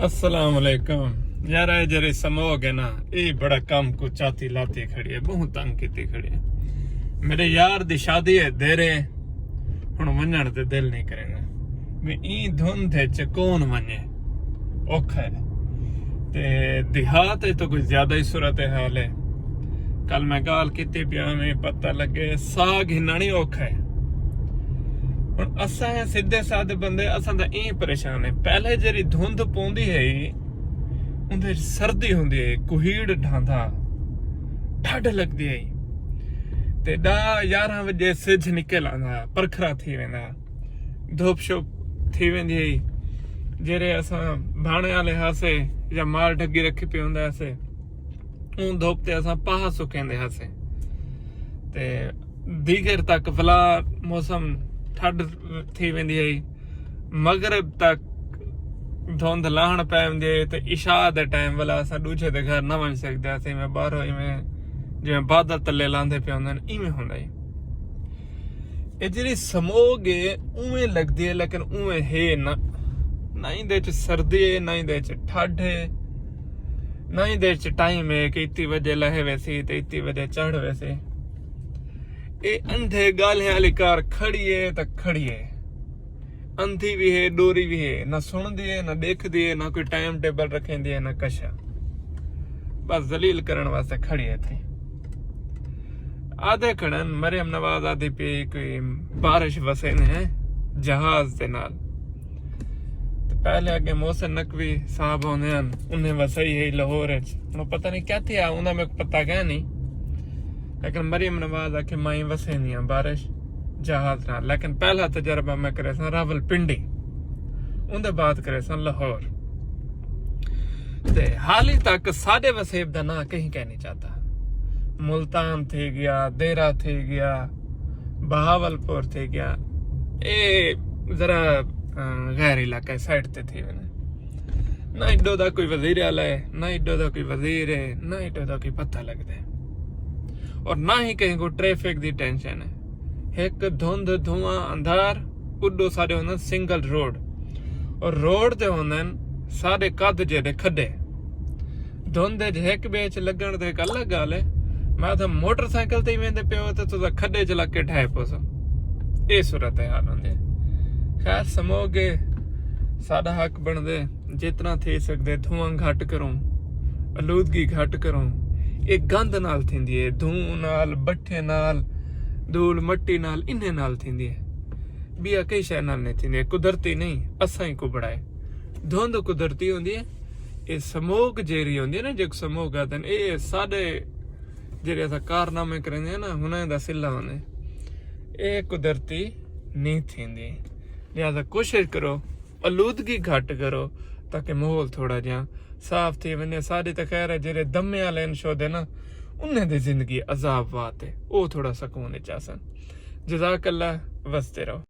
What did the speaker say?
अस्सलाम वालेकुम यार। जरे समोग है ना, ये बड़ा कम को चाती लाती खड़ी है, बहुत तंग की खड़ी है। मेरे यार दी शादी है देरे हुण वंजण ते दिल नहीं करेगा। मैं ई धुंध च कौन वने, औखा है। ते देहात है तो कुछ ज्यादा ही सूरत हाल है। कल मैं गाल किती पिया में पता लगे साग हिन्ना नहीं औखा है। ਹੁਣ ਅਸਾਂ ਹੈ ਸਿੱਧੇ ਸਾਦੇ ਬੰਦੇ, ਅਸਾਂ ਤਾਂ ਇਹ ਪਰੇਸ਼ਾਨ ਹੈ। ਪਹਿਲੇ ਜਿਹੜੀ ਧੁੰਦ ਪੌਂਦੀ ਹੈ ਉਹਦੇ ਸਰਦੀ ਹੁੰਦੀ ਹੈ, ਕੁਹੀੜ ਢਾਂਦਾ ਠੱਡ ਲੱਗਦੀ ਹੈ ਤੇ 11 ਵਜੇ ਸਿੱਝ ਨਿਕਲ ਆਂਦਾ, ਪਰਖਰਾ ਥੀ वेंदा, धुप शुप थी वेंदी है। ਜਿਹੜੇ ਅਸਾਂ ਬਾਣੇ ਵਾਲੇ ਹਾਸੇ ਜਾਂ ਮਾਲ ਢੱਗੀ ਰੱਖੀ ਪਈ ਹੁੰਦਾ ਹਾਸੇ, ਉਹ ਧੁੱਪ ਤੇ ਅਸਾਂ ਪਾਹ ਸੁੱਕੇਂਦੇ ਹਾਸੇ ਤੇ ਦੀਗਰ ਤੱਕ ਫਲਾ ਮੌਸਮ ठंड थी वेंदी है। मगरब तक धुंध लाहण पै वेंदी है ते इशा दे टाइम वाला असां दूजे दे घर न वञ सकदे असीं। मैं बाहरों इवें जिवें बादल तले लांदे पे हुंदे ने इवें हुंदा है। ਇਹ ਜਿਹੜੀ ਸਮੋਗ ਹੈ ਉਵੇਂ ਲੱਗਦੀ ਹੈ, ਲੇਕਿਨ ਉਵੇਂ ਹੈ ਨਾ ਹੀ ਦੇ ਚ ਸਰਦੀ ਹੈ, ਨਾ ਹੀ ਦੇ ਚ ਠੰਡ ਹੈ, ਨਾ ਹੀ ਦੇ ਚ ਟਾਈਮ ਹੈ ਕਿ 21 ਵਜੇ ਲਹੇ ਵੈਸੀ ਤੇ 21 ਵਜੇ ਚੜ੍ਹ ਵੈਸੇ। ਇਹ ਅੰਧੇ ਗਾਲੇ ਵਾਲੀ ਕਾਰ ਖੜੀ ਹੈ ਤਾਂ ਖੜੀ ਹੈ, ਅੰਧੀ ਵੀ ਹੈ, ਡੋਰੀ ਵੀ ਹੈ, ਨਾ ਸੁਣਦੀ ਹੈ, ਨਾ ਦੇਖਦੀ ਹੈ, ਨਾ ਕੋਈ ਟਾਈਮ ਟੇਬਲ ਰੱਖਦੀ ਹੈ, ਨਾ ਕਸ਼ਾ, ਬਸ ਜ਼ਲੀਲ ਕਰਨ ਵਾਸਤੇ ਖੜੀ ਹੈ ਇੱਥੇ। ਆਦੇ ਖੜਨ ਮਰੀਮ ਨਵਾਜ਼ ਆਦੀ ਪਈ ਕੋਈ ਬਾਰਿਸ਼ ਵਸੇ ਨੇ ਜਹਾਜ਼ ਦੇ ਨਾਲ। ਤੇ ਪਹਿਲੇ ਅੱਗੇ ਮੋਹਸਨ ਨਕਵੀ ਸਾਹਿਬ ਆਉਂਦੇ ਹਨ, ਉਹਨੇ ਵਸਾਈ ਹੈ ਲਾਹੌਰ ਚ। ਹੁਣ ਪਤਾ ਨਹੀਂ ਕਿੱਥੇ ਆ, ਉਹਨਾਂ ਮੈਨੂੰ ਪਤਾ ਗਿਆ ਨਹੀਂ, लेकिन मरियम नवाज आके माई वसे नहीं बारिश जहाज ना। लेकिन पहला तजर्बा मैं करे सा रावलपिंडी, उनके बाद करे सा लाहौर। ते हाल ही तक साडे वसेब दा ना कहीं कह नहीं चाहता। मुल्तान थी गया, देरा थी गया, बहावलपुर थी गया, ये जरा गैर इलाका साइड ते थी मैंने। ना इडो दा कोई वजीर आला है, ना इडो दा कोई वजीर है, ना इडो दा कोई पता लगता है, और ना ही कहीं को ट्रैफिक दी टेंशन है। एक धुंध धुआं अंधार उडो सारे होंदे सिंगल रोड, और रोड ते होंदे सारे कद जेदे खड्डे। धुंध च एक बेच लगण ते एक अलग गल है। मैं तो मोटरसाइकिल ते वेंदे पियो ते तुसा खड्डे च लग के ठाए पोसो, ये सूरत हाल होंदे। खैर समोगे साडा हक बनदे जितना थी सकदे धुआं घट करूं, आलूदगी घट करूं। एक गंद नाल थींदी है, धूं नाल, बट्ठे नाल, धूल मट्टी नाल, इन्हे नाल थींदी है। बिया कई शय नाल नहीं थींदी है, कुदरती नहीं, असां ही को बढ़ाए। धुंध कुदरती होंदी है, ये समोग जेरी होंदी है ना, जो समोग आते हैं ये साडे जेरे असां कारनामे करंदे हैं ना, हुन दा सिला होंदे, ये कुदरती नहीं थींदी। लिहाजा कोशिश करो आलूदगी घट करो ताकि माहौल थोड़ा जिहा साफ थी वने। सारी तो खैर है जेरे दमे वाले शोदे ना, उन्हें दी जिंदगी अजाब वात है, वो थोड़ा सकून चाहसन। जज़ाकल्लाह, वसते रहो।